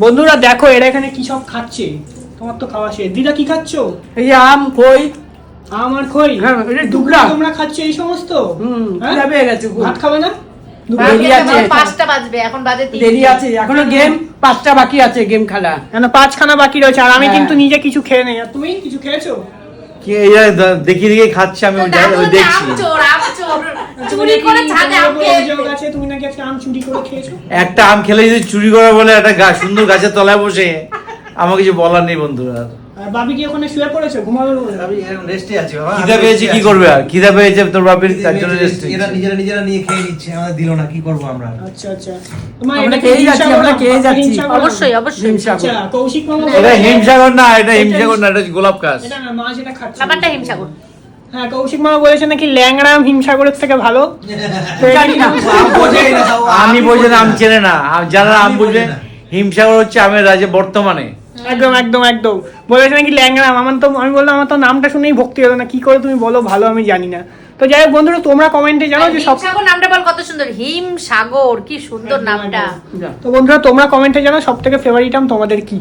বন্ধুরা দেখো এরা এখানে কি সব খাচ্ছে, তোমার তো খাওয়া শেষ। দিদা কি খাচ্ছ? এই আম খই। আম আর খই? হ্যাঁ, এটা দুপুরে তোমরা খাচ্ছ এই সমস্ত? খিদে পেয়ে গেছে। ভাত খাবে না? দেরি আছে, 5টা বাজবে, এখন বাজে 3। দেরি আছে, এখনো গেম 5টা বাকি আছে, গেম খেলা। কেন 5খানা বাকি রয়েছে, আর আমি হ্যাঁ। কিন্তু নিজে কিছু খেয়ে নেই। আর তুমি কিছু খেয়েছো? কি এরা দেখি দেখি খাচ্ছে, আমি ওই দেখছি। চুরি করে ছাদে আম অভিযোগ আছে তুমি নাকি আজকে আম চুরি করে খেয়েছো। একটা আম খেলে যদি চুরি করা বলে, একটা সুন্দর গাছের তলায় বসে, আমার কিছু বলার নেই বন্ধুরা। আর বাবি কি ওখানে শুয়ে পড়েছে, ঘুমাবে বলে? আমি এখন রেস্টে আছি বাবা। খিদা পেয়েছে কি করবে, আর খিদা পেয়েছে তোর বাপের, তার জন্য রেস্ট। এরা নিজেরা নিয়ে খেয়ে নিচ্ছে, আমাদের দিল না, কি করব আমরা? আচ্ছা আচ্ছা, তোমার আমরা এটা খেয়ে যাচ্ছি, আমরা খেয়ে যাচ্ছি। হিংসা করো না? অবশ্যই অবশ্যই। আচ্ছা কৌশিক মামা এটা হিমসাগর না, এটা হিমসাগর না, এটা গোলাপ গাছ। এটা না, মা যেটা খাচ্ছে ব্যাপারটা হিমসাগর। হ্যাঁ কৌশিক মামা বলেছে নাকি ল্যাংড়াম হিমসাগরের থেকে ভালো। তো এটা কি না? আমি বোঝে না, আম চেনে না, যারা আম বুঝবে। হিমসাগর হচ্ছে আমের রাজে বর্তমানে। একদম একদম একদম বলেছে নাকি ল্যাংড়াম। আমি বললাম আমার তো নামটা শুনেই ভক্তি হলো না, কি করে তুমি বলো ভালো, আমি জানি না। তো যাই হোক বন্ধুরা, তোমরা কমেন্টে জানো যে সব হিমসাগর নামটা বল, কত সুন্দর হিমসাগর, কি সুন্দর নামটা। তো বন্ধুরা তোমরা কমেন্টে জানো সব থেকে ফেভারিট আম তোমাদের কি।